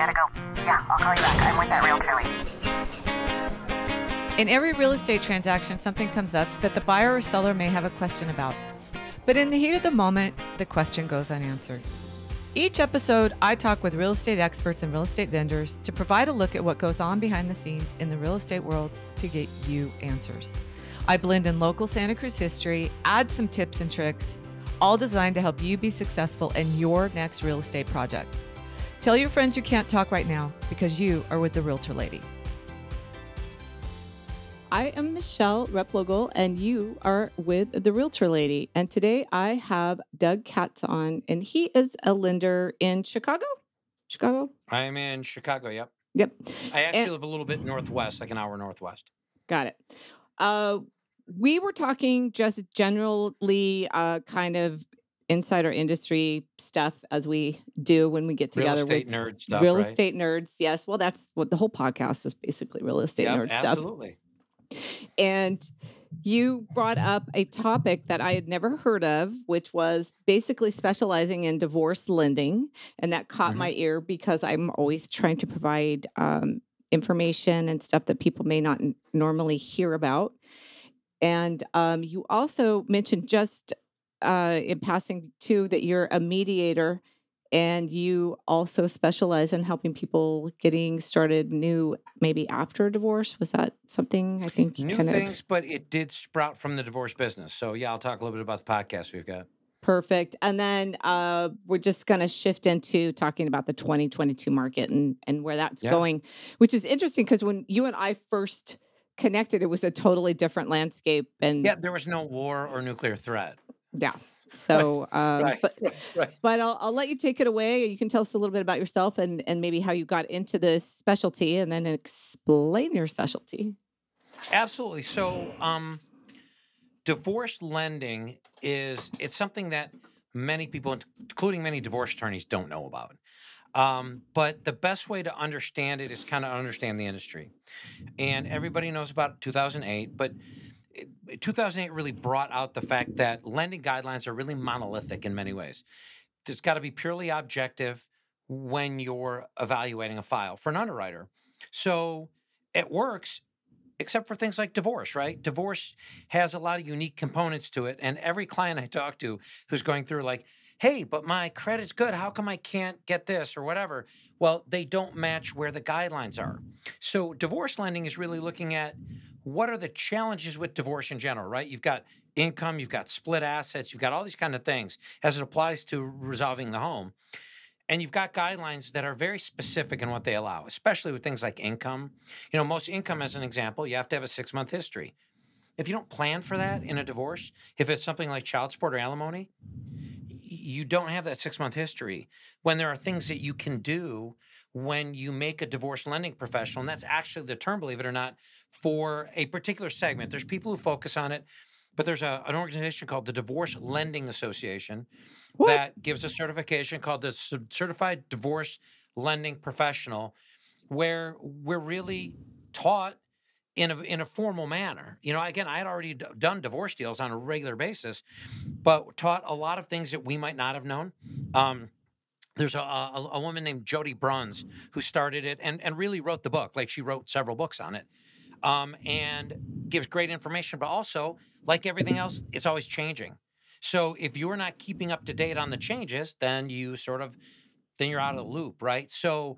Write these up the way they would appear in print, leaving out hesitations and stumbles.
Gotta go. Yeah, I'll call you back. I'm with that realtor lady. In every real estate transaction, something comes up that the buyer or seller may have a question about. But in the heat of the moment, the question goes unanswered. Each episode, I talk with real estate experts and real estate vendors to provide a look at what goes on behind the scenes in the real estate world to get you answers. I blend in local Santa Cruz history, add some tips and tricks, all designed to help you be successful in your next real estate project. Tell your friends you can't talk right now because you are with the Realtor Lady. I am Michelle Replogle, and you are with the Realtor Lady. And today I have Doug Katz on, and he is a lender in Chicago. I am in Chicago, yep. Yep. I actually live a little bit northwest, like an hour northwest. Got it. We were talking just generally kind of insider industry stuff as we do when we get together with nerd stuff, real right? estate nerds. Yes. Well, that's what the whole podcast is, basically real estate nerd stuff. Absolutely. And you brought up a topic that I had never heard of, which was basically specializing in divorce lending. And that caught my ear because I'm always trying to provide information and stuff that people may not normally hear about. And you also mentioned just in passing too that you're a mediator, and you also specialize in helping people getting started new, maybe after a divorce. Was that something I think new things, but it did sprout from the divorce business. So yeah, I'll talk a little bit about the podcast we've got. Perfect. And then we're just going to shift into talking about the 2022 market and where that's going, which is interesting because when you and I first connected, it was a totally different landscape. And yeah, there was no war or nuclear threat. Yeah. So, right. But I'll let you take it away. You can tell us a little bit about yourself and maybe how you got into this specialty, and then explain your specialty. Absolutely. So, divorce lending it's something that many people, including many divorce attorneys, don't know about. But the best way to understand it is kind of understand the industry. And everybody knows about 2008, but 2008 really brought out the fact that lending guidelines are really monolithic in many ways. There's got to be purely objective when you're evaluating a file for an underwriter. So it works, except for things like divorce, right? Divorce has a lot of unique components to it. And every client I talk to who's going through like, hey, but my credit's good. How come I can't get this or whatever? Well, they don't match where the guidelines are. So divorce lending is really looking at what are the challenges with divorce in general, right? You've got income, you've got split assets, you've got all these kind of things as it applies to resolving the home. And you've got guidelines that are very specific in what they allow, especially with things like income. You know, most income, as an example, you have to have a 6-month history. If you don't plan for that in a divorce, if it's something like child support or alimony, you don't have that 6-month history when there are things that you can do when you make a divorce lending professional. And that's actually the term, believe it or not, for a particular segment. There's people who focus on it, but there's an organization called the Divorce Lending Association that gives a certification called the Certified Divorce Lending Professional, where we're really taught in a formal manner. You know, again, I had already done divorce deals on a regular basis, but taught a lot of things that we might not have known. There's a woman named Jody Bruns who started it and really wrote the book. Like, she wrote several books on it, and gives great information. But also, like everything else, it's always changing. So if you're not keeping up to date on the changes, then you're out of the loop, right? So,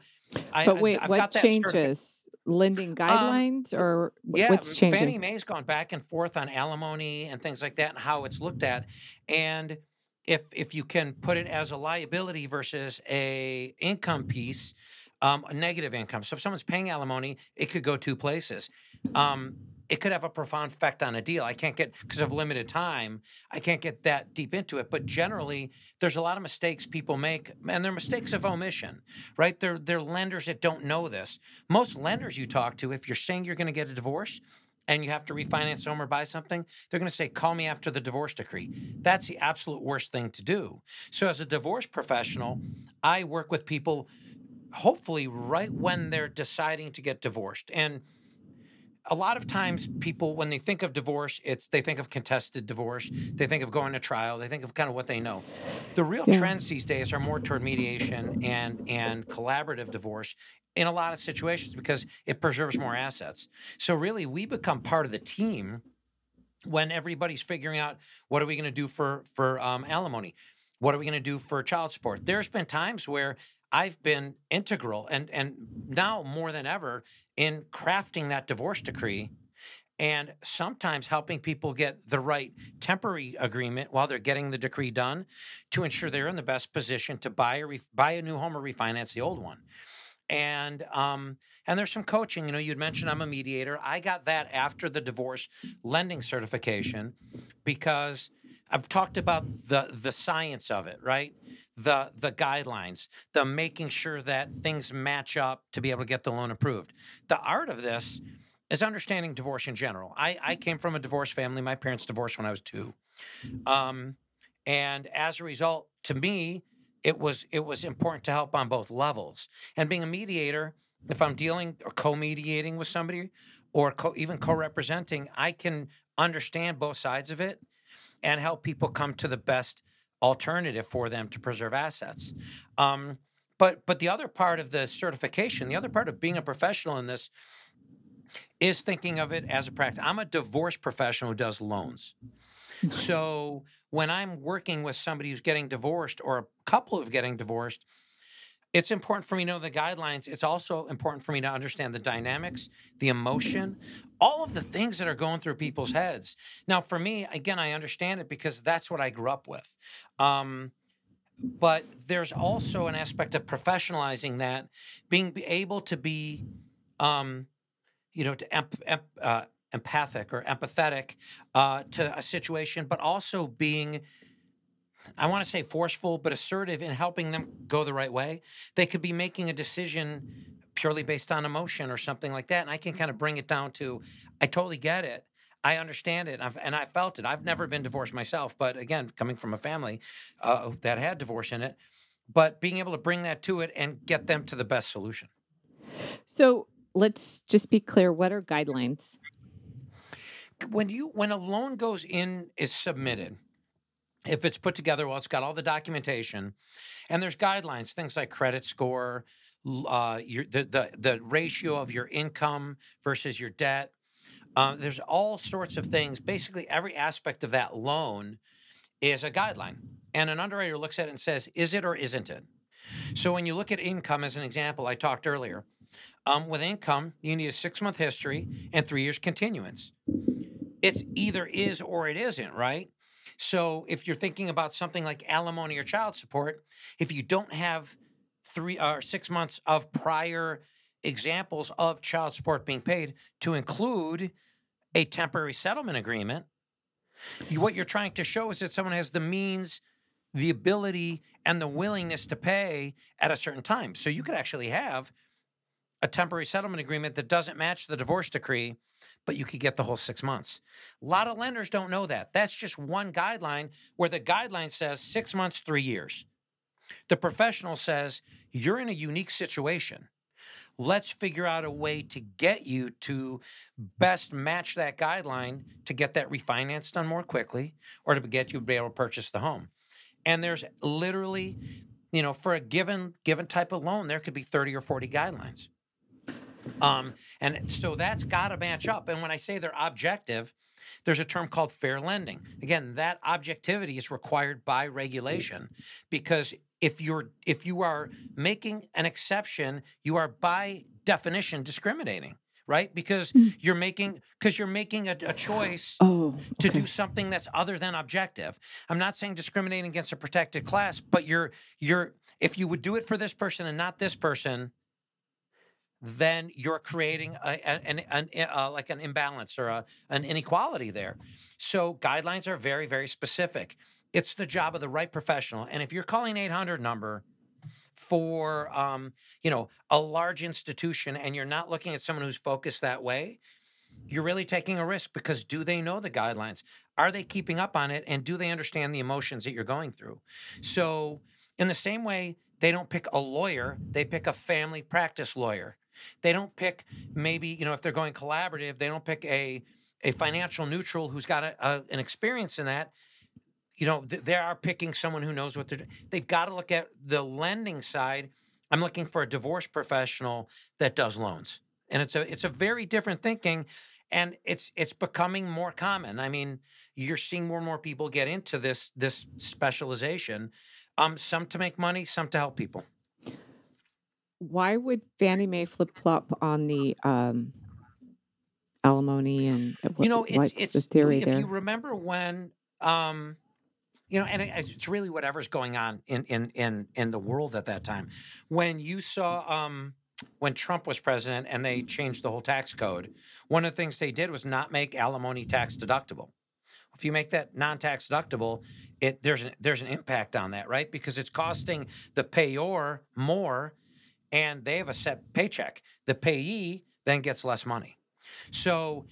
what changes? Lending guidelines or what's changing? Fannie Mae's gone back and forth on alimony and things like that and how it's looked at. And if you can put it as a liability versus a income piece, a negative income. So if someone's paying alimony, it could go two places. It could have a profound effect on a deal. I can't get, because of limited time, I can't get that deep into it. But generally, there's a lot of mistakes people make, and they're mistakes of omission, right? They're lenders that don't know this. Most lenders you talk to, if you're saying you're going to get a divorce and you have to refinance home or buy something, they're going to say, call me after the divorce decree. That's the absolute worst thing to do. So as a divorce professional, I work with people hopefully right when they're deciding to get divorced. And a lot of times people, when they think of divorce, they think of contested divorce. They think of going to trial. They think of kind of what they know. The real trends these days are more toward mediation and collaborative divorce in a lot of situations because it preserves more assets. So really, we become part of the team when everybody's figuring out what are we going to do for alimony? What are we going to do for child support? There's been times where I've been integral and now more than ever in crafting that divorce decree and sometimes helping people get the right temporary agreement while they're getting the decree done to ensure they're in the best position to buy a new home or refinance the old one. And there's some coaching. You'd mentioned I'm a mediator. I got that after the divorce lending certification because I've talked about the science of it, right? The guidelines, the making sure that things match up to be able to get the loan approved. The art of this is understanding divorce in general. I came from a divorced family. My parents divorced when I was 2. And as a result, to me, it was important to help on both levels. And being a mediator, if I'm dealing or co-mediating with somebody or even co-representing, I can understand both sides of it and help people come to the best alternative for them to preserve assets. But the other part of the certification, the other part of being a professional in this is thinking of it as a practice. I'm a divorce professional who does loans. So when I'm working with somebody who's getting divorced or a couple who's getting divorced, it's important for me to know the guidelines. It's also important for me to understand the dynamics, the emotion, all of the things that are going through people's heads. Now, for me, again, I understand it because that's what I grew up with. But there's also an aspect of professionalizing that, being able to be, empathic or empathetic to a situation, but also being, I want to say forceful, but assertive in helping them go the right way. They could be making a decision purely based on emotion or something like that. And I can kind of bring it down to, I totally get it. I understand it. And I felt it. I've never been divorced myself, but again, coming from a family that had divorce in it, but being able to bring that to it and get them to the best solution. So let's just be clear. What are guidelines? When a loan is submitted, if it's put together, well, it's got all the documentation, and there's guidelines, things like credit score, the ratio of your income versus your debt. There's all sorts of things. Basically, every aspect of that loan is a guideline, and an underwriter looks at it and says, is it or isn't it? So when you look at income as an example, I talked earlier, with income, you need a 6-month history and 3 years continuance. It's either is or it isn't, right? So if you're thinking about something like alimony or child support, if you don't have 3 or 6 months of prior examples of child support being paid to include a temporary settlement agreement, what you're trying to show is that someone has the means, the ability, and the willingness to pay at a certain time. So you could actually have a temporary settlement agreement that doesn't match the divorce decree, but you could get the whole 6 months. A lot of lenders don't know that. That's just one guideline where the guideline says 6 months, 3 years. The professional says, you're in a unique situation. Let's figure out a way to get you to best match that guideline to get that refinance done more quickly or to get you to be able to purchase the home. And there's literally, for a given type of loan, there could be 30 or 40 guidelines. And so that's got to match up. And when I say they're objective, there's a term called fair lending. Again, that objectivity is required by regulation because if you are making an exception, you are by definition discriminating, right? Because you're making a choice to do something that's other than objective. I'm not saying discriminating against a protected class, but if you would do it for this person and not this person, then you're creating like an imbalance or an inequality there. So guidelines are very, very specific. It's the job of the right professional. And if you're calling 800 number for a large institution and you're not looking at someone who's focused that way, you're really taking a risk because do they know the guidelines? Are they keeping up on it? And do they understand the emotions that you're going through? So in the same way, they don't pick a lawyer, they pick a family practice lawyer. They don't pick maybe, if they're going collaborative, they don't pick a financial neutral who's got an experience in that. They are picking someone who knows what they're doing. They've got to look at the lending side. I'm looking for a divorce professional that does loans. And it's a very different thinking, and it's becoming more common. I mean, you're seeing more and more people get into this specialization, some to make money, some to help people. Why would Fannie Mae flip-flop on the alimony, and what's the theory there? If you remember when and it's really whatever's going on in the world at that time. When you saw when Trump was president and they changed the whole tax code, one of the things they did was not make alimony tax deductible. If you make that non-tax deductible, there's an impact on that, right? Because it's costing the payor more, and they have a set paycheck. The payee then gets less money. So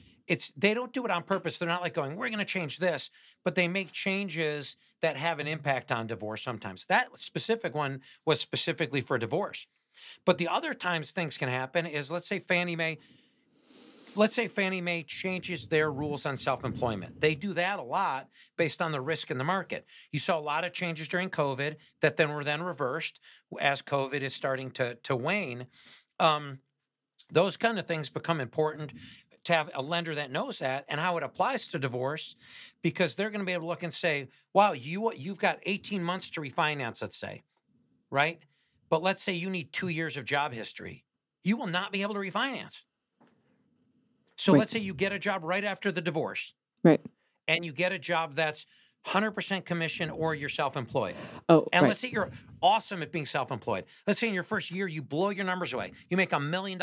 they don't do it on purpose. They're not like going, we're going to change this, but they make changes that have an impact on divorce sometimes. That specific one was specifically for divorce. But the other times things can happen is, let's say Fannie Mae changes their rules on self-employment. They do that a lot based on the risk in the market. You saw a lot of changes during COVID that then were reversed as COVID is starting to wane. Those kind of things become important to have a lender that knows that and how it applies to divorce, because they're going to be able to look and say, wow, you've got 18 months to refinance, let's say, right? But let's say you need 2 years of job history. You will not be able to refinance. So let's say you get a job right after the divorce. Right. And you get a job that's 100% commission, or you're self-employed. Oh, and right. Let's say you're awesome at being self-employed. Let's say in your first year, you blow your numbers away. You make $1 million.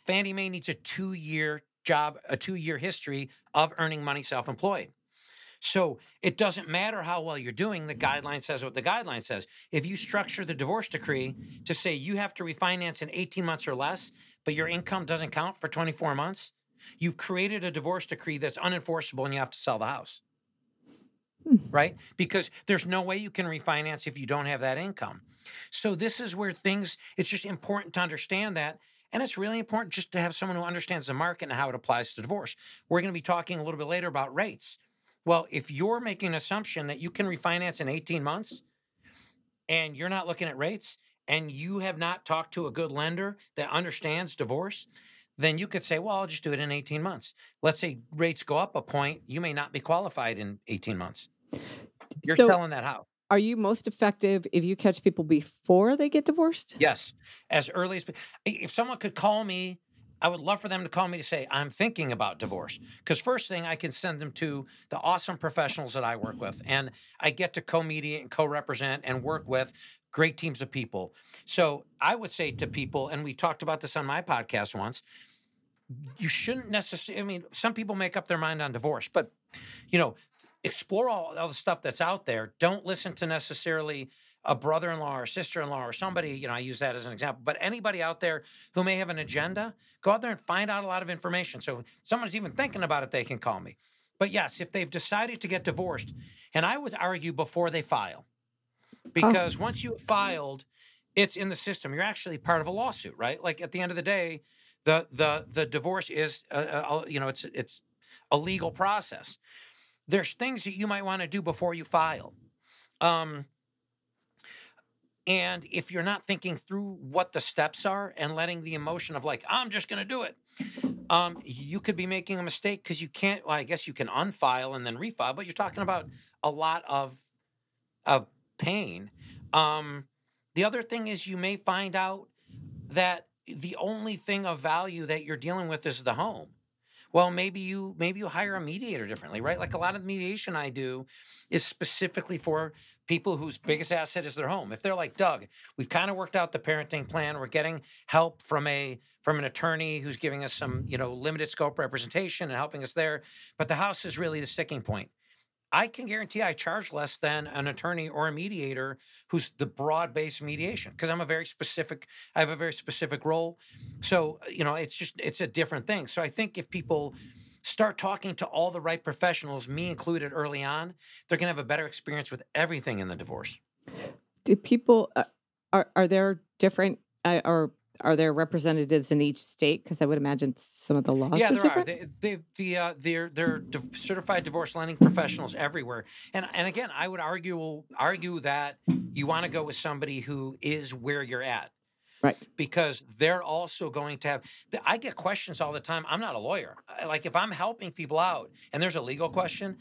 Fannie Mae needs a 2-year job, a 2-year history of earning money self-employed. So it doesn't matter how well you're doing. The guideline says what the guideline says. If you structure the divorce decree to say you have to refinance in 18 months or less, but your income doesn't count for 24 months, you've created a divorce decree that's unenforceable, and you have to sell the house. Right? Because there's no way you can refinance if you don't have that income. So this is where it's just important to understand that. And it's really important just to have someone who understands the market and how it applies to divorce. We're going to be talking a little bit later about rates. Well, if you're making an assumption that you can refinance in 18 months and you're not looking at rates, and you have not talked to a good lender that understands divorce, then you could say, well, I'll just do it in 18 months. Let's say rates go up a point, you may not be qualified in 18 months. You're selling that house. Are you most effective if you catch people before they get divorced? Yes. As early as, if someone could call me, I would love for them to call me to say, I'm thinking about divorce. Because first thing, I can send them to the awesome professionals that I work with. And I get to co-mediate and co-represent and work with great teams of people. So I would say to people, and we talked about this on my podcast once, you shouldn't necessarily, some people make up their mind on divorce, but, explore all the stuff that's out there. Don't listen to necessarily a brother-in-law or sister-in-law or somebody, I use that as an example, but anybody out there who may have an agenda, go out there and find out a lot of information. So if someone's even thinking about it, they can call me. But yes, if they've decided to get divorced, and I would argue before they file, because once you filed, it's in the system. You're actually part of a lawsuit, right? Like at the end of the day, the divorce is, it's a legal process. There's things that you might want to do before you file. And if you're not thinking through what the steps are and letting the emotion of like, I'm just going to do it, you could be making a mistake because you can't, well, I guess you can unfile and then refile, but you're talking about a lot of pain. The other thing is you may find out that the only thing of value that you're dealing with is the home. Well, maybe you hire a mediator differently, right? Like a lot of the mediation I do is specifically for people whose biggest asset is their home. If they're like, Doug, we've kind of worked out the parenting plan. We're getting help from an attorney who's giving us some, limited scope representation and helping us there. But the house is really the sticking point. I can guarantee I charge less than an attorney or a mediator who's the broad-based mediation, because I have a very specific role. So, it's a different thing. So I think if people start talking to all the right professionals, me included early on, they're going to have a better experience with everything in the divorce. Do people, are there different, or are there representatives in each state? Because I would imagine some of the laws Yeah, are there different. are. They're certified divorce lending professionals everywhere. And again, I would argue that you want to go with somebody who is where you're at. Right. Because they're also going to have, I get questions all the time. I'm not a lawyer. Like if I'm helping people out and there's a legal question,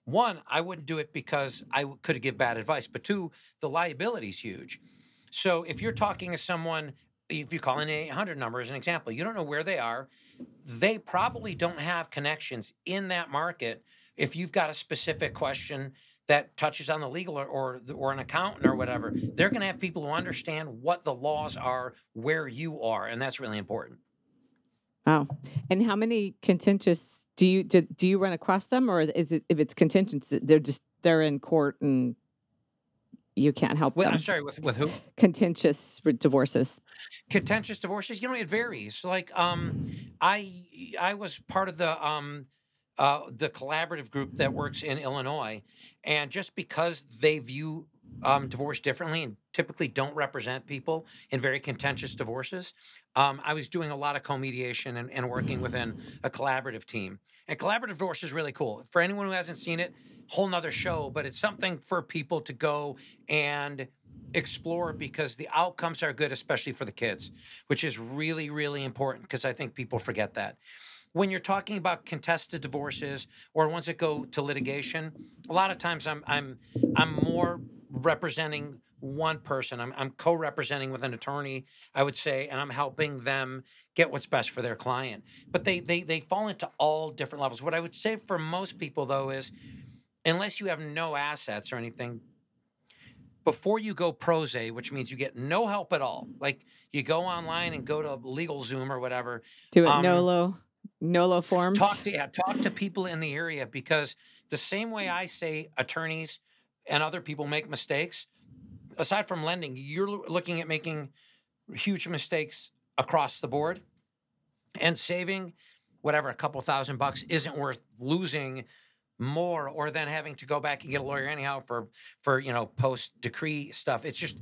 one, I wouldn't do it because I could give bad advice. But two, the liability is huge. So if you're talking to someone, if you call an 800 number as an example, you don't know where they are. They probably don't have connections in that market. If you've got a specific question that touches on the legal or an accountant or whatever, they're going to have people who understand what the laws are where you are, and that's really important. Wow. And how many contentious do you run across them, or is it if it's contentious, they're in court and you can't help them? I'm sorry, with who? Contentious divorces. Contentious divorces, it varies. Like I was part of the collaborative group that works in Illinois, and just because they view divorce differently and typically don't represent people in very contentious divorces, I was doing a lot of co-mediation and working within a collaborative team. And collaborative divorce is really cool. For anyone who hasn't seen it, whole nother show, but it's something for people to go and explore because the outcomes are good, especially for the kids, which is really, really important because I think people forget that. When you're talking about contested divorces or ones that go to litigation, a lot of times I'm more representing one person. I'm co-representing with an attorney, I would say, and I'm helping them get what's best for their client. But they fall into all different levels. What I would say for most people, though, is unless you have no assets or anything, before you go pro se, which means you get no help at all, like you go online and go to LegalZoom or whatever. Do it NOLO forms. Talk to people in the area, because the same way I say attorneys and other people make mistakes, aside from lending, you're looking at making huge mistakes across the board, and saving whatever a couple $1,000 isn't worth losing more or then having to go back and get a lawyer anyhow for post decree stuff. It's just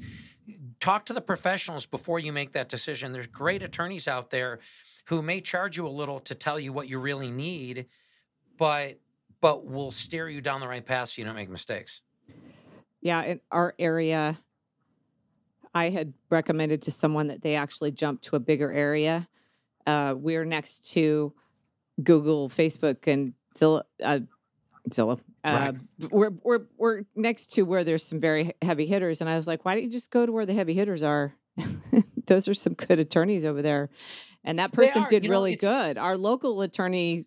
talk to the professionals before you make that decision. There's great attorneys out there who may charge you a little to tell you what you really need, but will steer you down the right path so you don't make mistakes. Yeah, in our area, I had recommended to someone that they actually jump to a bigger area. We're next to Google, Facebook, and Zillow. Right. We're next to where there's some very heavy hitters, and I was like, why don't you just go to where the heavy hitters are? Those are some good attorneys over there, and that person did really good. Our local attorney,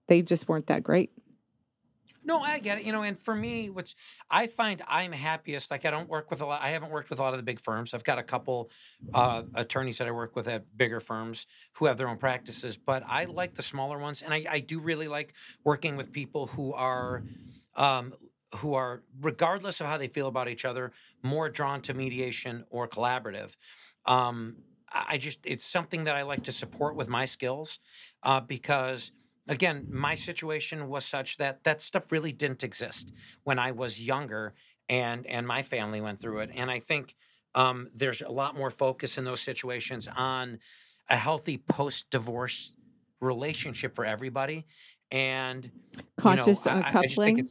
they just weren't that great. No, I get it. And for me, which I find I'm happiest, like I haven't worked with a lot of the big firms. I've got a couple attorneys that I work with at bigger firms who have their own practices, but I like the smaller ones. And I do really like working with people who are, regardless of how they feel about each other, more drawn to mediation or collaborative. It's something that I like to support with my skills because, again, my situation was such that stuff really didn't exist when I was younger and my family went through it. And I think there's a lot more focus in those situations on a healthy post-divorce relationship for everybody. And conscious uncoupling.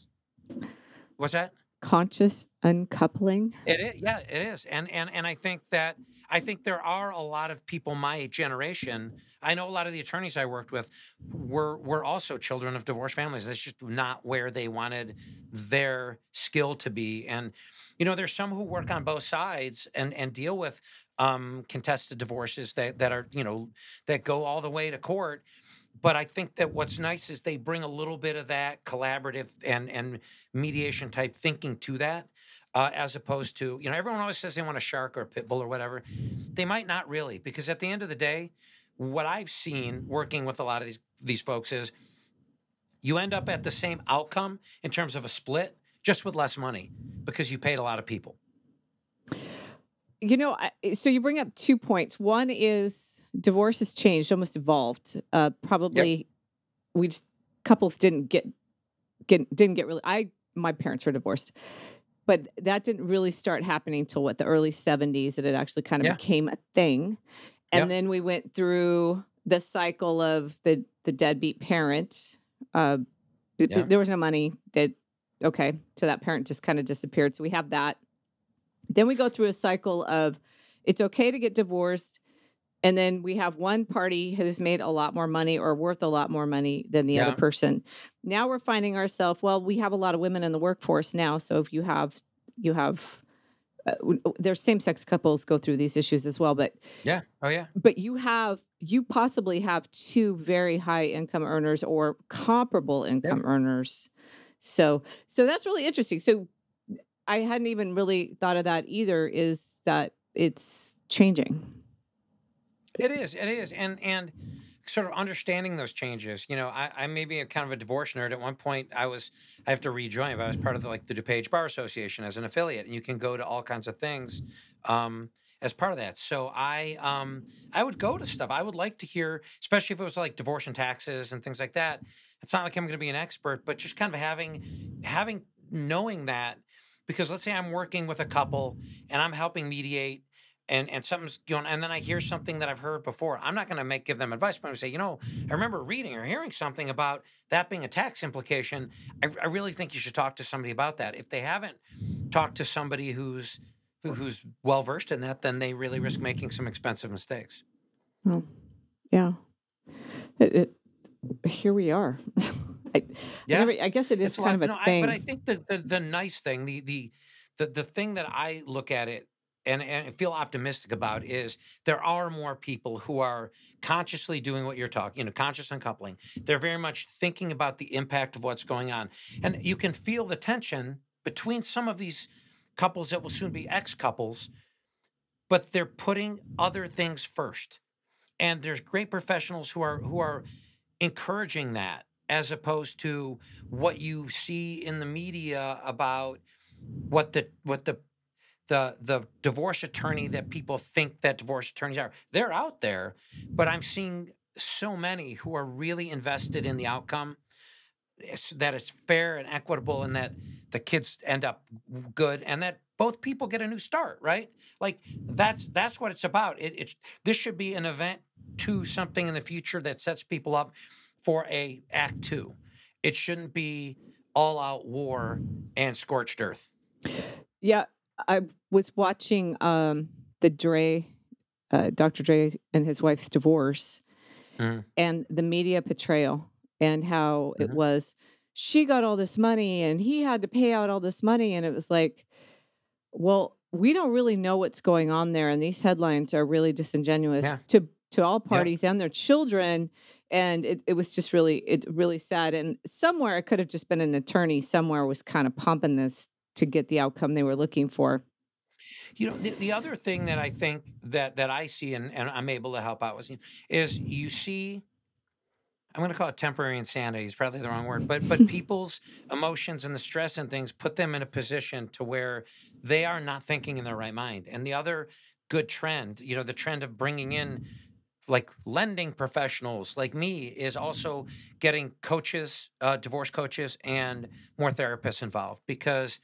What's that? Conscious uncoupling. It is, yeah, it is. And I think there are a lot of people my generation. I know a lot of the attorneys I worked with were also children of divorced families. That's just not where they wanted their skill to be. And, there's some who work on both sides and deal with contested divorces that are, that go all the way to court. But I think that what's nice is they bring a little bit of that collaborative and mediation type thinking to that. As opposed to, everyone always says they want a shark or a pit bull or whatever. They might not really, because at the end of the day, what I've seen working with a lot of these folks is you end up at the same outcome in terms of a split, just with less money, because you paid a lot of people. So you bring up 2 points. One is divorce has changed, almost evolved. Probably, Yep. Couples didn't get really. My parents were divorced. But that didn't really start happening till the early 70s, and it actually kind of became a thing. And Yep. then we went through the cycle of the deadbeat parent. There was no money. So that parent just kind of disappeared. So we have that. Then we go through a cycle of it's okay to get divorced. And then we have one party who's made a lot more money or worth a lot more money than the other person. Now we're finding ourselves, well, we have a lot of women in the workforce now. So if you have there's same-sex couples go through these issues as well, but but you possibly have two very high income earners or comparable income earners. So that's really interesting. So I hadn't even really thought of that either, is that it's changing. It is. And sort of understanding those changes. I may be a kind of a divorce nerd. At one point, I have to rejoin, but I was part of the DuPage Bar Association as an affiliate, and you can go to all kinds of things as part of that. So I would go to stuff. I would like to hear, especially if it was like divorce and taxes and things like that. It's not like I'm going to be an expert, but just kind of knowing that, because let's say I'm working with a couple and I'm helping mediate. And something's going, and then I hear something that I've heard before. I'm not going to give them advice, but I'm going to say, I remember reading or hearing something about that being a tax implication. I really think you should talk to somebody about that. If they haven't talked to somebody who's well versed in that, then they really risk making some expensive mistakes. Well, yeah. Here we are. I guess it is kind of a thing. But I think the nice thing, the thing that I look at it and feel optimistic about is there are more people who are consciously doing what you're talking, conscious uncoupling. They're very much thinking about the impact of what's going on. And you can feel the tension between some of these couples that will soon be ex-couples, but they're putting other things first. And there's great professionals who are encouraging that, as opposed to what you see in the media about what the divorce attorney that people think that divorce attorneys are. They're out there, but I'm seeing so many who are really invested in the outcome, that it's fair and equitable, and that the kids end up good, and that both people get a new start, right? Like that's what it's about. This should be an event to something in the future that sets people up for a act two. It shouldn't be all out war and scorched earth. Yeah. I was watching Dr. Dre and his wife's divorce, and the media portrayal, and how it was, she got all this money and he had to pay out all this money. And it was like, well, we don't really know what's going on there. And these headlines are really disingenuous to all parties and their children. And it was just really sad. And somewhere it could have just been an attorney somewhere was kind of pumping this to get the outcome they were looking for. The other thing that I think that I see and I'm able to help out with is you see, I'm going to call it temporary insanity. It's probably the wrong word, but people's emotions and the stress and things put them in a position to where they are not thinking in their right mind. And the other good trend, the trend of bringing in like lending professionals like me, is also getting coaches, divorce coaches, and more therapists involved. Because,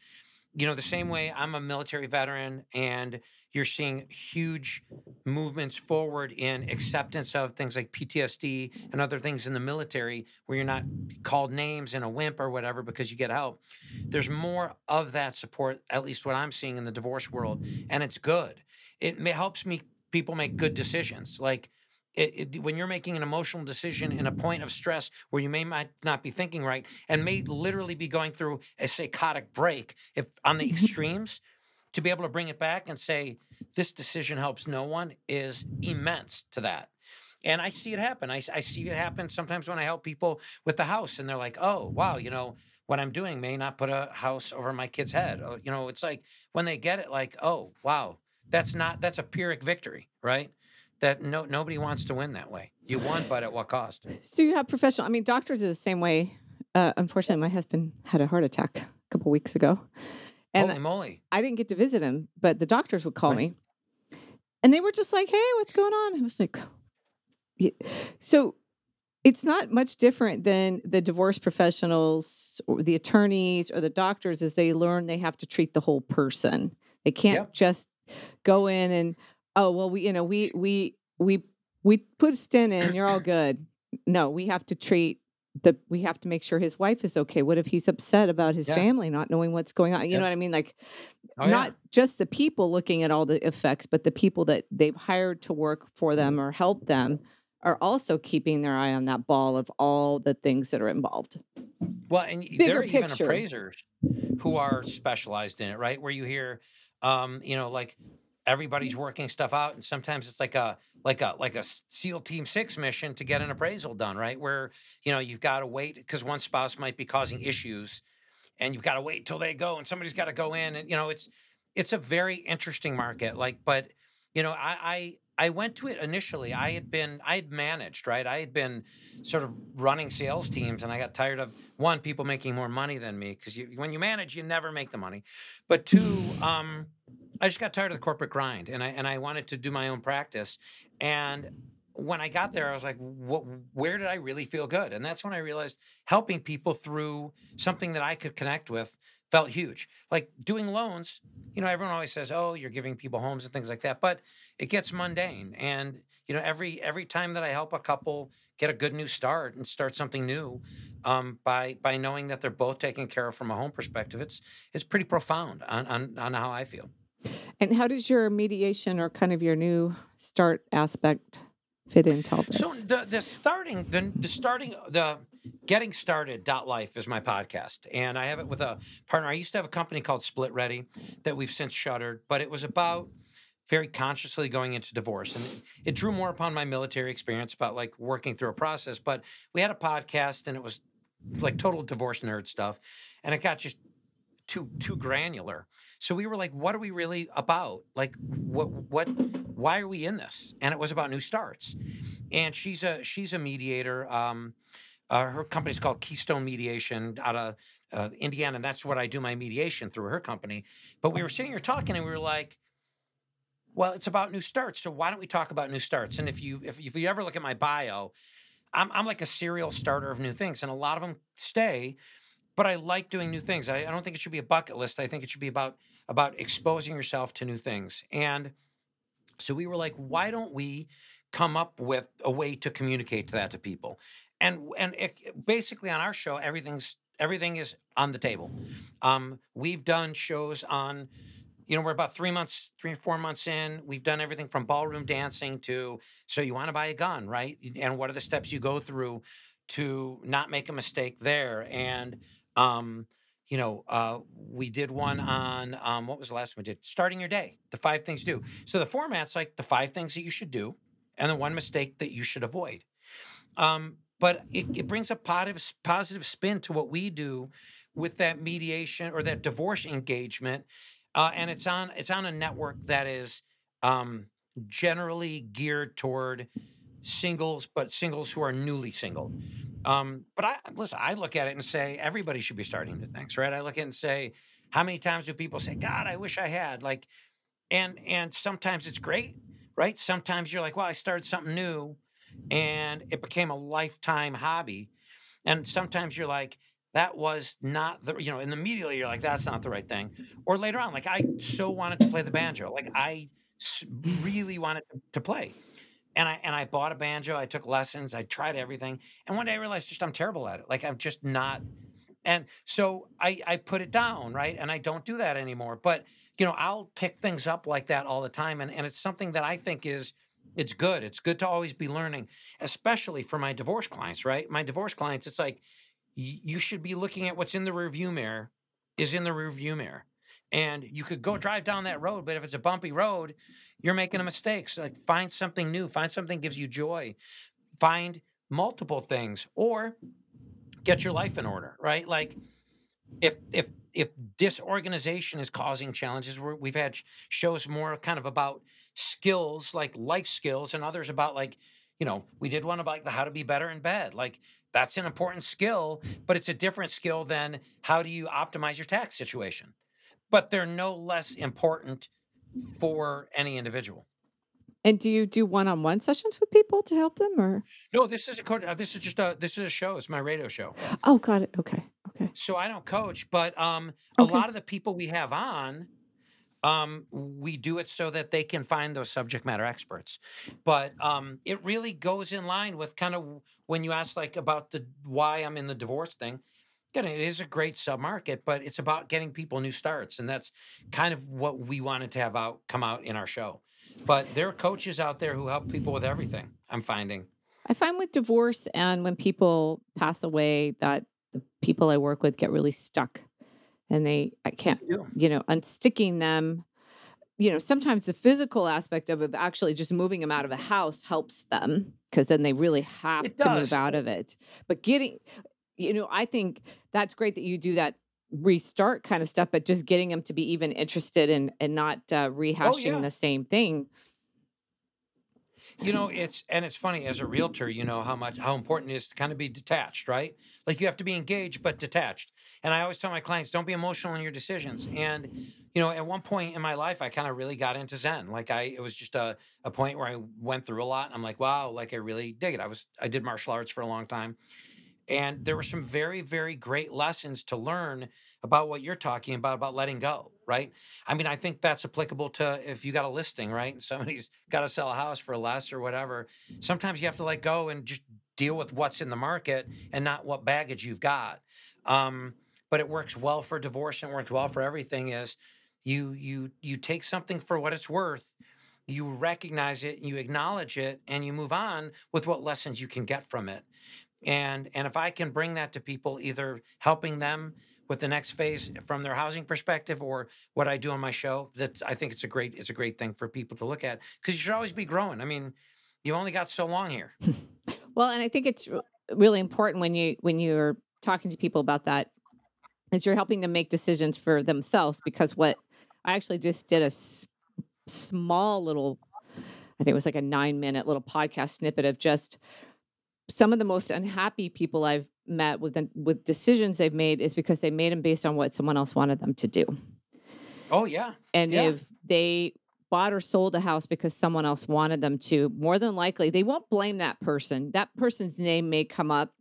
the same way I'm a military veteran, and you're seeing huge movements forward in acceptance of things like PTSD and other things in the military, where you're not called names in a wimp or whatever because you get help. There's more of that support, at least what I'm seeing in the divorce world, and it's good. It helps people make good decisions. Like, when you're making an emotional decision in a point of stress where you might not be thinking right, and may literally be going through a psychotic break, if on the extremes, to be able to bring it back and say, this decision helps no one, is immense to that. And I see it happen. I see it happen sometimes when I help people with the house, and they're like, oh, wow, what I'm doing may not put a house over my kid's head. It's like when they get it, like, oh, wow, that's a Pyrrhic victory, right? That nobody wants to win that way. You won, but at what cost? So you have professional. Doctors are the same way. Unfortunately, my husband had a heart attack a couple weeks ago, and holy moly! I didn't get to visit him, but the doctors would call me, and they were just like, "Hey, what's going on?" I was like, yeah. So it's not much different than the divorce professionals or the attorneys or the doctors, as they learn they have to treat the whole person. They can't just go in and, oh, well, we we put a stent in, you're all good. No, we have to we have to make sure his wife is okay. What if he's upset about his family not knowing what's going on? You know what I mean? Like, not just the people looking at all the effects, but the people that they've hired to work for them or help them are also keeping their eye on that ball of all the things that are involved. Well, and there are even appraisers who are specialized in it, right? Where you hear, like everybody's working stuff out, and sometimes it's like a SEAL Team 6 mission to get an appraisal done, right? Where you've got to wait because one spouse might be causing issues, and you've got to wait till they go, and somebody's got to go in, and it's a very interesting market. Like, but I went to it initially. I had managed, right? I had been sort of running sales teams, and I got tired of, one, people making more money than me, because when you manage, you never make the money. But two, I just got tired of the corporate grind, and I wanted to do my own practice. And when I got there, I was like, where did I really feel good? And that's when I realized helping people through something that I could connect with felt huge. Like doing loans, everyone always says, oh, you're giving people homes and things like that, but it gets mundane. And, every time that I help a couple get a good new start and start something new, by knowing that they're both taken care of from a home perspective, it's pretty profound on how I feel. And how does your mediation or kind of your new start aspect fit into all this? So the Getting Started.life is my podcast, and I have it with a partner. I used to have a company called Split Ready that we've since shuttered, but it was about very consciously going into divorce, and it drew more upon my military experience about like working through a process. But we had a podcast, and it was like total divorce nerd stuff, and it got just too granular. So we were like, what are we really about? Like, why are we in this? And it was about new starts. And she's a mediator. Her company's called Keystone Mediation out of Indiana, and that's what I do my mediation through her company. But we were sitting here talking, and we were like, well, it's about new starts. So why don't we talk about new starts? And if you ever look at my bio, I'm like a serial starter of new things, and a lot of them stay. But I like doing new things. I don't think it should be a bucket list. I think it should be about exposing yourself to new things. And so we were like, why don't we come up with a way to communicate that to people? And basically on our show, everything is on the table. We've done shows on, we're about 3 or 4 months in. We've done everything from ballroom dancing to, so you want to buy a gun, right? And what are the steps you go through to not make a mistake there? And we did one on, what was the last one we did? Starting your day, the 5 things to do. So the format's like the 5 things that you should do and the 1 mistake that you should avoid. But it brings a positive spin to what we do with that mediation or that divorce engagement. And it's on a network that is generally geared toward singles, but singles who are newly single. But I look at it and say, everybody should be starting new things, right? I look at it and say, how many times do people say, God, I wish I had, like, and sometimes it's great, right? Sometimes you're like, well, I started something new and it became a lifetime hobby. And sometimes you're like, that was not the, and immediately you're like, that's not the right thing. Or later on, like, I so wanted to play the banjo. Like, I really wanted to play. And I bought a banjo. I took lessons. I tried everything. And one day I realized I'm terrible at it. Like, I'm just not. And so I put it down, right? And I don't do that anymore. But, I'll pick things up like that all the time. And it's something that I think it's good. It's good to always be learning, especially for my divorce clients, right? My divorce clients, it's like, you should be looking at what's in the rearview mirror is in the rearview mirror. And you could go drive down that road, but if it's a bumpy road, you're making a mistake. So like, find something new, find something that gives you joy, find multiple things, or get your life in order, right? Like if disorganization is causing challenges, we've had shows more kind of about skills, like life skills, and others about like, we did one about how to be better in bed. Like, that's an important skill, but it's a different skill than how do you optimize your tax situation. But they're no less important for any individual. And do you do one-on-one sessions with people to help them, or? No, this is a show. It's my radio show. Oh, got it. Okay. So I don't coach, but a lot of the people we have on, We do it so that they can find those subject matter experts. But it really goes in line with kind of when you ask like about the why I'm in the divorce thing. Again, it is a great submarket, but it's about getting people new starts, and that's kind of what we wanted to have come out in our show. But there are coaches out there who help people with everything. I'm finding. I find with divorce and when people pass away that the people I work with get really stuck, and I can't, unsticking them. Sometimes the physical aspect of actually just moving them out of a house helps them because then they really have to move out of it. But I think that's great that you do that restart kind of stuff, but just getting them to be even interested and not rehashing the same thing. It's funny as a realtor, how important it is to kind of be detached, right? Like you have to be engaged, but detached. And I always tell my clients, don't be emotional in your decisions. And, at one point in my life, I kind of really got into Zen. Like it was just a point where I went through a lot. I'm like, wow, like I really dig it. I did martial arts for a long time. And there were some very, very great lessons to learn about what you're talking about letting go, right? I mean, I think that's applicable to if you got a listing, right? And somebody's got to sell a house for less or whatever. Sometimes you have to let go and just deal with what's in the market and not what baggage you've got. But it works well for divorce and works well for everything is you take something for what it's worth, you recognize it, you acknowledge it, and you move on with what lessons you can get from it. And if I can bring that to people, either helping them with the next phase from their housing perspective or what I do on my show, I think it's a great thing for people to look at because you should always be growing. I mean, you only got so long here. Well, and I think it's really important when you're talking to people about that is you're helping them make decisions for themselves because what I actually just did a small little, I think it was like a 9-minute little podcast snippet of just some of the most unhappy people I've met with decisions they've made is because they made them based on what someone else wanted them to do. Oh, yeah. And if they bought or sold a house because someone else wanted them to, more than likely, they won't blame that person. That person's name may come up,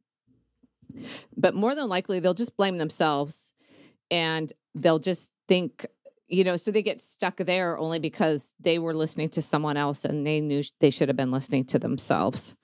but more than likely, they'll just blame themselves and they'll just think, so they get stuck there only because they were listening to someone else and they knew they should have been listening to themselves.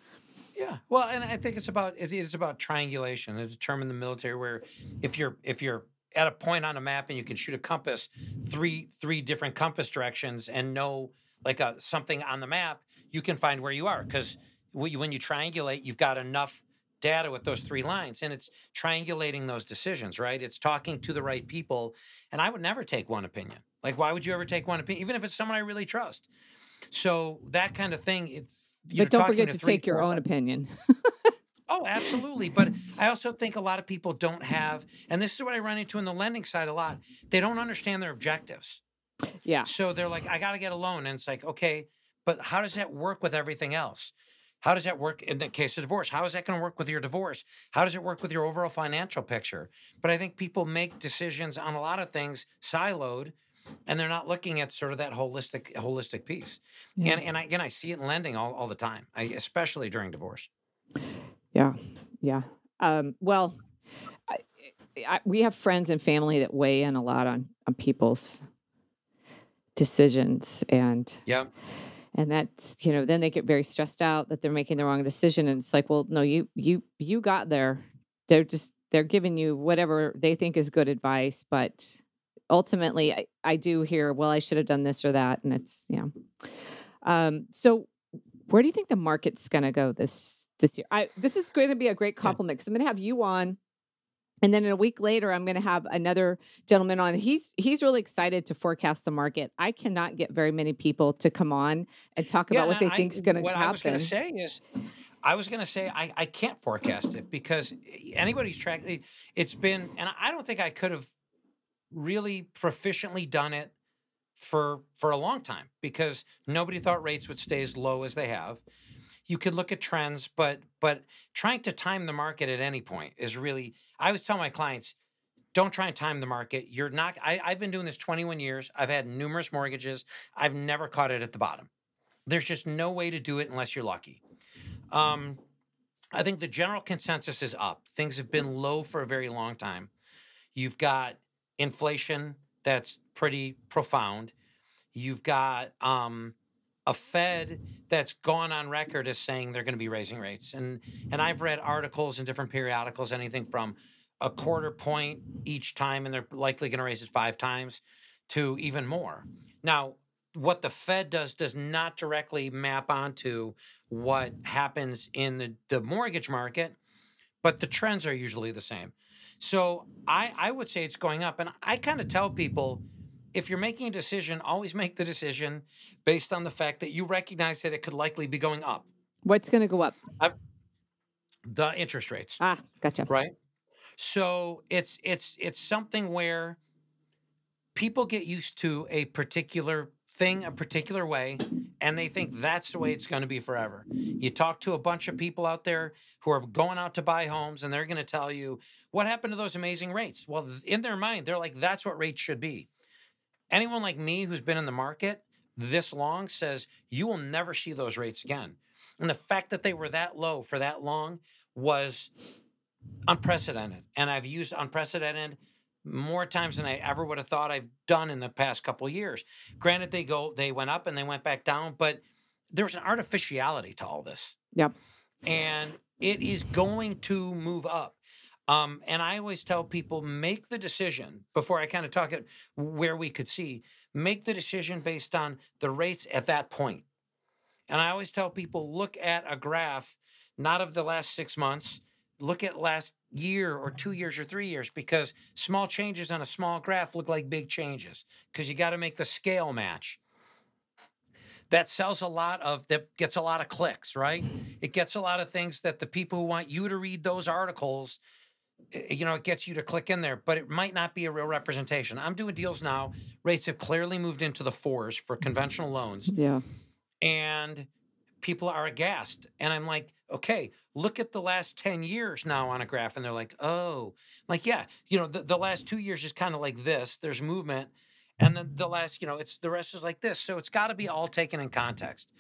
Yeah, well, and I think it's about triangulation. It's determined in the military where if you're at a point on a map and you can shoot a compass, three different compass directions and know like something on the map, you can find where you are because when you triangulate, you've got enough data with those 3 lines, and it's triangulating those decisions, right? It's talking to the right people, and I would never take one opinion. Like, why would you ever take one opinion, even if it's someone I really trust? So that kind of thing, but don't forget to take your own opinion. Oh, absolutely. But I also think a lot of people don't have, and this is what I run into in the lending side a lot, they don't understand their objectives. Yeah. So they're like, I got to get a loan. And it's like, okay, but how does that work with everything else? How does that work in the case of divorce? How is that going to work with your divorce? How does it work with your overall financial picture? But I think people make decisions on a lot of things siloed, and they're not looking at sort of that holistic piece. Yeah. And I see it in lending all the time, especially during divorce. Yeah. Yeah. Well, we have friends and family that weigh in a lot on people's decisions and that's, then they get very stressed out that they're making the wrong decision. And it's like, well, no, you got there. They're giving you whatever they think is good advice, but ultimately, I do hear, well, I should have done this or that. And it's, so where do you think the market's going to go this year? This is going to be a great compliment because I'm going to have you on. And then a week later, I'm going to have another gentleman on. He's really excited to forecast the market. I cannot get very many people to come on and talk about what they think is going to happen. What I was going to say is, I can't forecast it because anybody's tracking. It's been, and I don't think I could have really proficiently done it for a long time because nobody thought rates would stay as low as they have. You could look at trends, but trying to time the market at any point is really, I always tell my clients, don't try and time the market. You're not, I've been doing this 21 years. I've had numerous mortgages. I've never caught it at the bottom. There's just no way to do it unless you're lucky. I think the general consensus is up. Things have been low for a very long time. You've got inflation that's pretty profound. You've got a Fed that's gone on record as saying they're going to be raising rates. And I've read articles in different periodicals, anything from a quarter point each time, and they're likely going to raise it 5 times, to even more. Now, what the Fed does not directly map onto what happens in the mortgage market, but the trends are usually the same. So I would say it's going up. And I kind of tell people, if you're making a decision, always make the decision based on the fact that you recognize that it could likely be going up. What's going to go up? The interest rates. Ah, gotcha. Right. So it's something where people get used to a particular thing, a particular way, and they think that's the way it's going to be forever. You talk to a bunch of people out there who are going out to buy homes, and they're going to tell you, what happened to those amazing rates? Well, in their mind, they're like, that's what rates should be. Anyone like me who's been in the market this long says you will never see those rates again. And the fact that they were that low for that long was unprecedented. And I've used unprecedented more times than I ever would have thought I've done in the past couple of years. Granted, they went up and they went back down, but there's an artificiality to all this. Yep. And it is going to move up. And I always tell people, make the decision before I kind of talk it where we could see, make the decision based on the rates at that point. And I always tell people, look at a graph, not of the last 6 months, look at last year or 2 years or 3 years, because small changes on a small graph look like big changes, because you got to make the scale match. That sells a lot of, that gets a lot of clicks, right? It gets a lot of things that the people who want you to read those articles, you know, it gets you to click in there, but it might not be a real representation. I'm doing deals now. Rates have clearly moved into the 4s for conventional loans. Yeah. And people are aghast. And I'm like, okay, look at the last 10 years now on a graph. And they're like, oh, like, yeah, you know, the last 2 years is kind of like this. There's movement. And then the last, you know, it's the rest is like this. So it's got to be all taken in context.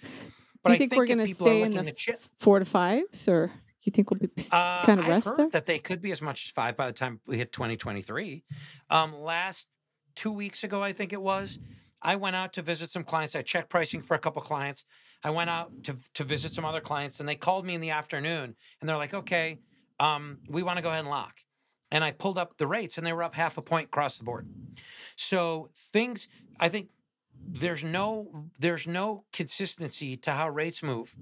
But Do you think we're going to stay in the 4 to 5s, or you think we'll be kind of rest I've heard there? that they could be as much as 5 by the time we hit 2023. Last 2 weeks ago, I think it was, I went out to visit some clients. I checked pricing for a couple clients. I went out to visit some other clients, and they called me in the afternoon, and they're like, okay, we want to go ahead and lock. And I pulled up the rates, and they were up 0.5 point across the board. So things, I think there's no consistency to how rates move.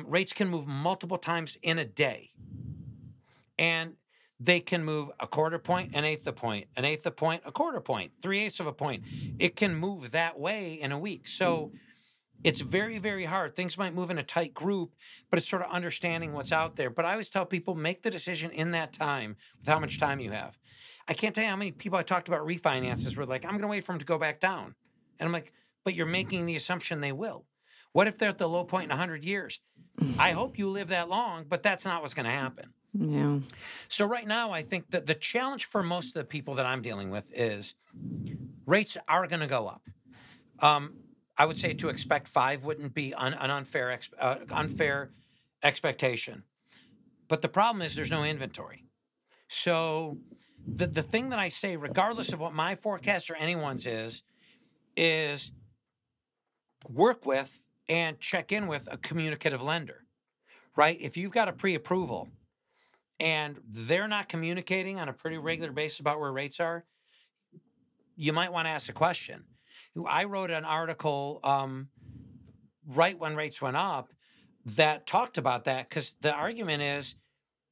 Rates can move multiple times in a day. And they can move 1/4 point, 1/8 point, 1/8 point, 1/4 point, 3/8 of a point. It can move that way in a week. So it's very, very hard. Things might move in a tight group, but it's sort of understanding what's out there. But I always tell people, make the decision in that time with how much time you have. I can't tell you how many people I talked about refinances were like, I'm going to wait for them to go back down. And I'm like, but you're making the assumption they will. What if they're at the low point in 100 years? I hope you live that long, but that's not what's going to happen. Yeah. So right now, I think that the challenge for most of the people that I'm dealing with is rates are going to go up. I would say to expect 5 wouldn't be an unfair expectation. But the problem is there's no inventory. So the thing that I say, regardless of what my forecast or anyone's is work with and check in with a communicative lender, right? If you've got a pre-approval and they're not communicating on a pretty regular basis about where rates are, you might want to ask a question. I wrote an article right when rates went up that talked about that, because the argument is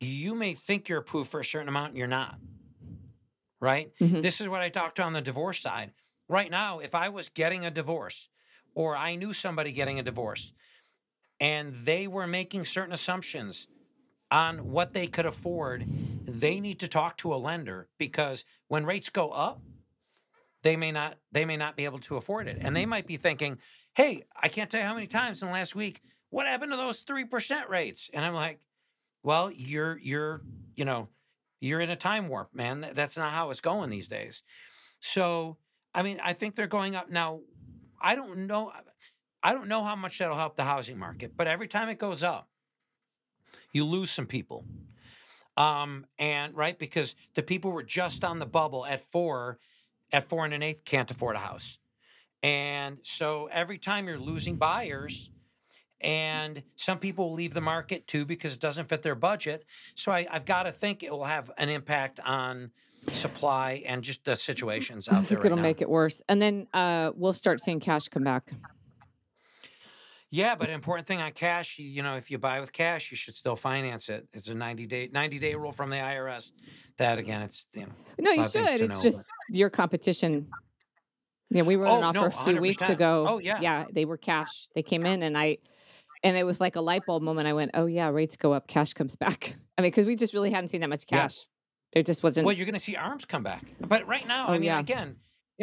you may think you're approved for a certain amount and you're not, right? Mm-hmm. This is what I talked to on the divorce side. Right now, if I was getting a divorce or I knew somebody getting a divorce and they were making certain assumptions on what they could afford, they need to talk to a lender, because when rates go up, they may not be able to afford it. And they might be thinking, hey, I can't tell you how many times in the last week, what happened to those 3% rates? And I'm like, well, you're in a time warp, man. That's not how it's going these days. So, I mean, I think they're going up. Now, I don't know how much that'll help the housing market, but every time it goes up, you lose some people. And right, because the people were just on the bubble at 4 1/8 can't afford a house. And so every time you're losing buyers, and some people will leave the market too because it doesn't fit their budget. So I've got to think it will have an impact on supply and just the situations I out there think right it'll now. make it worse. And then we'll start seeing cash come back. Yeah, but an important thing on cash, if you buy with cash, you should still finance it. It's a 90-day rule from the IRS. That again, it's No, a you lot of things should. to It's know, just your competition. Yeah, we wrote an oh offer no, a few weeks 100%. ago. Oh yeah. Yeah, they were cash. They came in and it was like a light bulb moment. I went, oh yeah, rates go up, cash comes back. I mean, because we just really hadn't seen that much Yeah. cash. There just wasn't. Well, you're going to see arms come back. But right now, Oh I mean, yeah, again,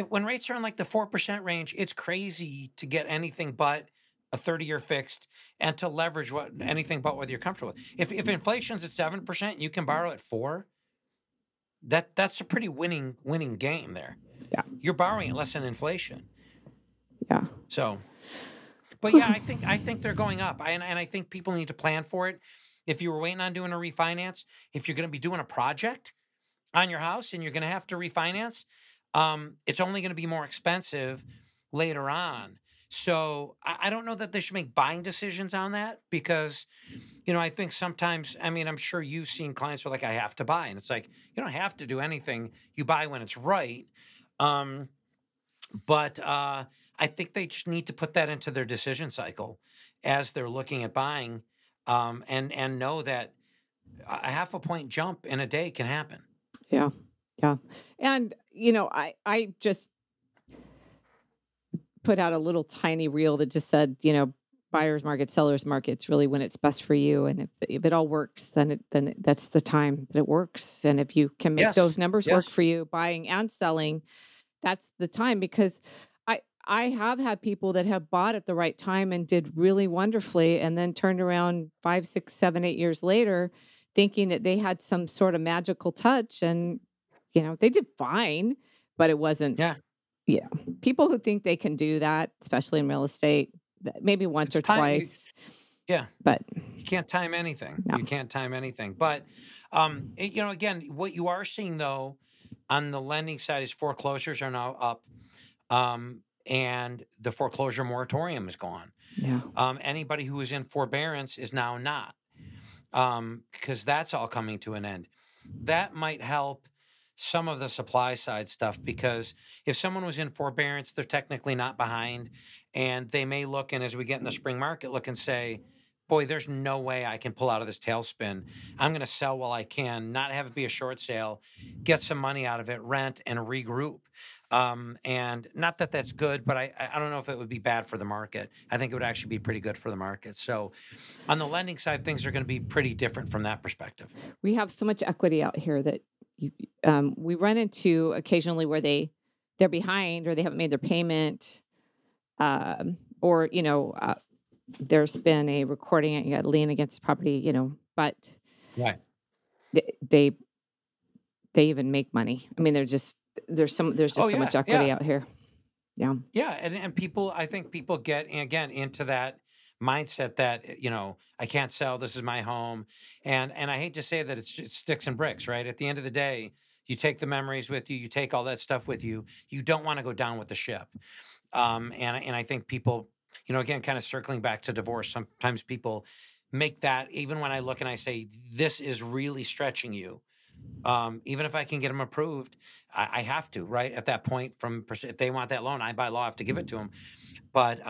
when rates are in like the 4% range, it's crazy to get anything but a 30-year fixed and to leverage anything but what you're comfortable with. If inflation's at 7%, you can borrow at 4%. That's a pretty winning game there. yeah, You're borrowing at less than inflation. yeah. So, but yeah, I think they're going up, and I think people need to plan for it. If you were waiting on doing a refinance, if you're going to be doing a project on your house and you're going to have to refinance, it's only going to be more expensive later on. So I don't know that they should make buying decisions on that because, I think sometimes, I mean, I'm sure you've seen clients who are like, I have to buy. And it's like, you don't have to do anything. You buy when it's right. But I think they just need to put that into their decision cycle as they're looking at buying and know that a half a point jump in a day can happen. Yeah. Yeah. And, I just put out a little tiny reel that just said, buyer's market, seller's market. It's really when it's best for you. And if it all works, then that's the time that it works. And if you can make those numbers work for you, buying and selling, that's the time. Because I have had people that have bought at the right time and did really wonderfully and then turned around 5, 6, 7, 8 years later thinking that they had some sort of magical touch and, they did fine, but it wasn't. Yeah. People who think they can do that, especially in real estate, maybe once or twice. But you can't time anything. No. You can't time anything. But, again, what you are seeing, though, on the lending side is foreclosures are now up. And the foreclosure moratorium is gone. Yeah. Anybody who was in forbearance is now not, because that's all coming to an end. That might help some of the supply side stuff because if someone was in forbearance, they're technically not behind, and they may look, and as we get in the spring market, look and say, boy, there's no way I can pull out of this tailspin. I'm going to sell while I can, not have it be a short sale, get some money out of it, rent, and regroup. And not that that's good, but I don't know if it would be bad for the market. I think it would actually be pretty good for the market. So on the lending side, things are going to be pretty different from that perspective. We have so much equity out here that we run into occasionally where they're behind or they haven't made their payment, or there's been a recording and you got a lien against the property, but right. They even make money. I mean, there's just so much equity out here. Yeah. Yeah. And people, I think people get, again, into that mindset that, I can't sell, this is my home. And I hate to say that it's sticks and bricks, right? At the end of the day, you take the memories with you, you take all that stuff with you. You don't want to go down with the ship. And I think people, again, kind of circling back to divorce, sometimes people make that, even when I look and I say, this is really stretching you. Even if I can get them approved, I have to, right? At that point, if they want that loan, I by law have to give it to them. But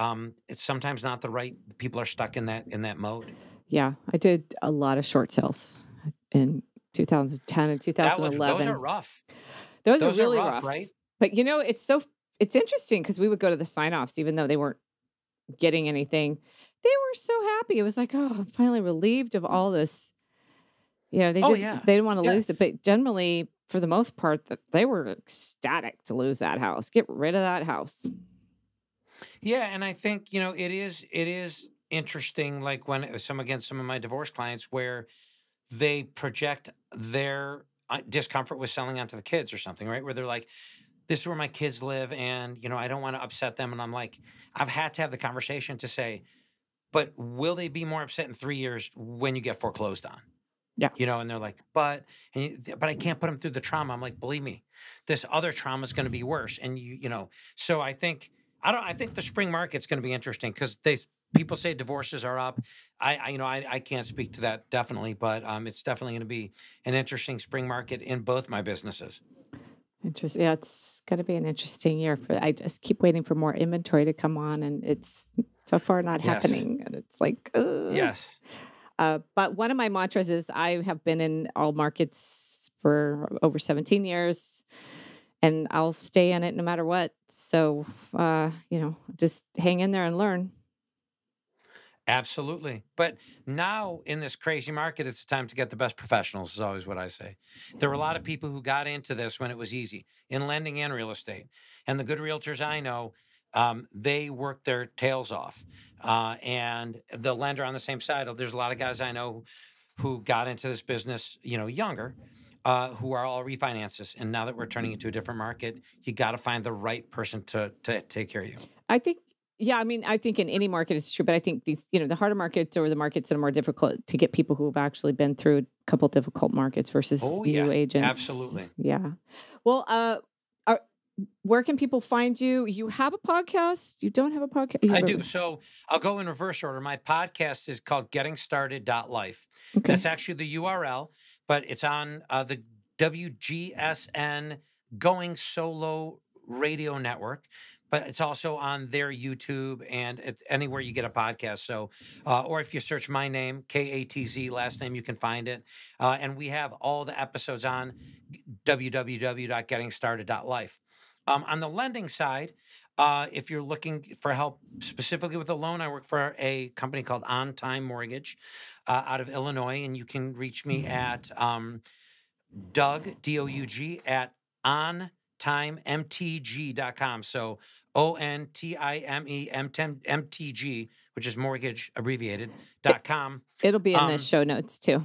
it's sometimes not the right. People are stuck in that mode. Yeah, I did a lot of short sales in 2010 and 2011. Those are rough. Those are really rough, right? But it's interesting because we would go to the sign-offs, even though they weren't getting anything. They were so happy. It was like, oh, I'm finally relieved of all this. They didn't want to lose it, but generally, for the most part, that they were ecstatic to lose that house, get rid of that house. Yeah, and I think it is interesting. Like when some of my divorce clients, where they project their discomfort with selling onto the kids or something, right? Where they're like, "This is where my kids live, and I don't want to upset them." And I'm like, I've had to have the conversation to say, but will they be more upset in 3 years when you get foreclosed on? Yeah. And they're like, but I can't put them through the trauma. I'm like, believe me, this other trauma is going to be worse. And so I think I think the spring market's going to be interesting because people say divorces are up. I can't speak to that definitely, but it's definitely going to be an interesting spring market in both my businesses. Interesting. Yeah, it's going to be an interesting year. I just keep waiting for more inventory to come on, and it's so far not happening. And it's like, ugh. Yes. But one of my mantras is I have been in all markets for over 17 years, and I'll stay in it no matter what. So, just hang in there and learn. Absolutely. But now in this crazy market, it's the time to get the best professionals, is always what I say. There were a lot of people who got into this when it was easy in lending and real estate. And the good realtors I know, they work their tails off. And the lender on the same side, there's a lot of guys I know who got into this business, younger, who are all refinances. And now that we're turning into a different market, you got to find the right person to take care of you. I think I think in any market it's true, but I think these, the harder markets or the markets that are more difficult to get people who have actually been through a couple difficult markets versus new agents. Absolutely. Yeah. Well, where can people find you? You have a podcast? You don't have a podcast? I do. So I'll go in reverse order. My podcast is called gettingstarted.life. Okay. That's actually the URL, but it's on the WGSN Going Solo Radio Network. But it's also on their YouTube and it's anywhere you get a podcast. So, or if you search my name, Katz, last name, you can find it. And we have all the episodes on www.gettingstarted.life. On the lending side, if you're looking for help specifically with a loan, I work for a company called On Time Mortgage out of Illinois. And you can reach me at Doug, D-O-U-G, at ontimemtg.com. So ONTIME, which is mortgage abbreviated.com. It'll be in the show notes too.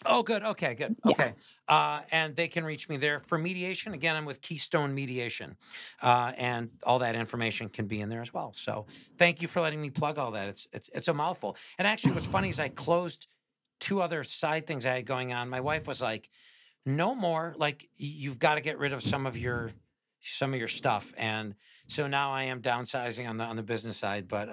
Oh, good. Okay, good. Yeah. Okay. And they can reach me there for mediation. Again, I'm with Keystone Mediation. And all that information can be in there as well. So thank you for letting me plug all that. It's a mouthful. And actually what's funny is I closed 2 other side things I had going on. My wife was like, no more, like you've got to get rid of some of your stuff. And so now I am downsizing on the business side, but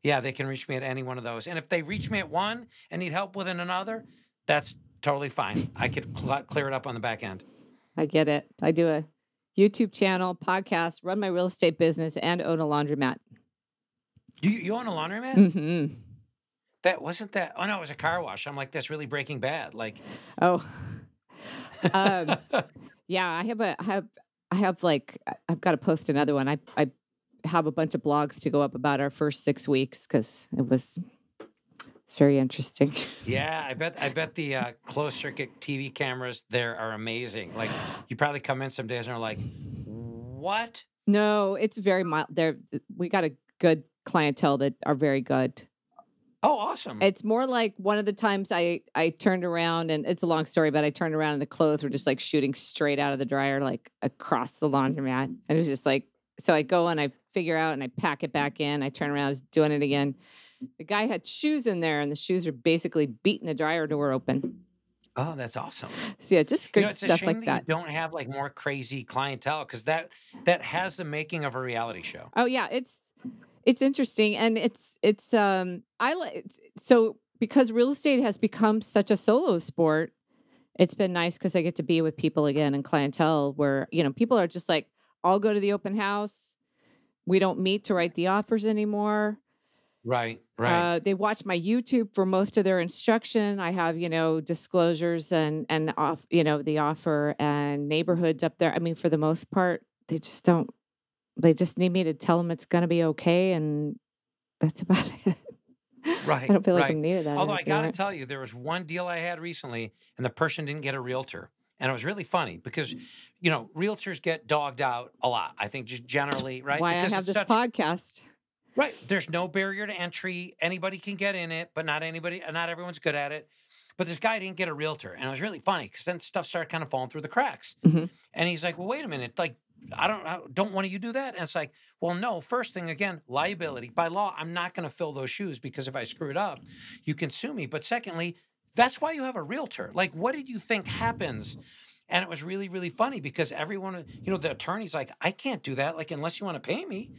yeah, they can reach me at any one of those. And if they reach me at one and need help with another, that's totally fine. I could clear it up on the back end. I get it. I do a YouTube channel, podcast, run my real estate business, and own a laundromat. You own a laundromat? Mm-hmm. That wasn't that. Oh no, it was a car wash. I'm like, that's really Breaking Bad. Like, oh, yeah. I've got to post another one. I have a bunch of blogs to go up about our first 6 weeks because it's very interesting. Yeah, I bet the closed circuit TV cameras there are amazing. Like you probably come in some days and are like, what? No, it's very mild. We got a good clientele that are very good. Oh, awesome. It's more like one of the times I turned around, and it's a long story, but I turned around and the clothes were just like shooting straight out of the dryer, like across the laundromat. And it was just like, so I go and I figure out and I pack it back in. I turn around, I was doing it again. The guy had shoes in there and the shoes are basically beating the dryer door open. Oh, that's awesome. So yeah, just great stuff like that. You don't have like more crazy clientele because that has the making of a reality show. Oh yeah, it's interesting, and so because real estate has become such a solo sport, it's been nice because I get to be with people again and clientele where, people are just like, I'll go to the open house. We don't meet to write the offers anymore. Right. They watch my YouTube for most of their instruction. I have, disclosures and off, the offer and neighborhoods up there. I mean, for the most part, they just need me to tell them it's going to be okay. And that's about it. Right. I don't feel like I needed that. Although I got to tell you, there was one deal I had recently and the person didn't get a realtor. And it was really funny because, realtors get dogged out a lot. I think just generally, right? Why because I have this podcast. Right. There's no barrier to entry. Anybody can get in it, but not everyone's good at it. But this guy didn't get a realtor. And it was really funny because then stuff started kind of falling through the cracks. Mm-hmm. And he's like, well, wait a minute. Like, don't one of you do that? And it's like, well, no, first thing, again, liability. By law, I'm not going to fill those shoes because if I screw it up, you can sue me. But secondly, that's why you have a realtor. Like, what did you think happens And it was really, really funny because everyone, the attorney's like, I can't do that, like, unless you want to pay me.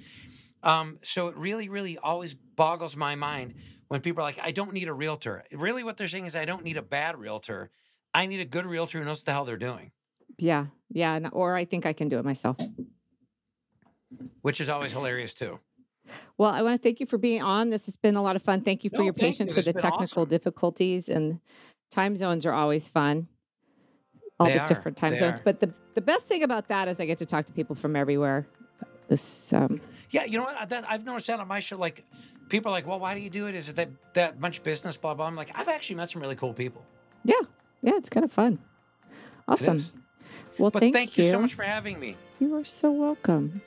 So it really, really always boggles my mind when people are like, I don't need a realtor. Really what they're saying is I don't need a bad realtor. I need a good realtor who knows what the hell they're doing. Yeah. Yeah. Or I think I can do it myself. Which is always hilarious too. Well, I want to thank you for being on. This has been a lot of fun. Thank you for your patience with the technical difficulties, and time zones are always fun. All the different time zones. But the best thing about that is I get to talk to people from everywhere. Yeah, you know what? I've noticed that on my show. Like, people are like, well, why do you do it? Is it that much business, blah, blah? I'm like, I've actually met some really cool people. Yeah. Yeah, it's kind of fun. Awesome. Well, but thank you so much for having me. You are so welcome.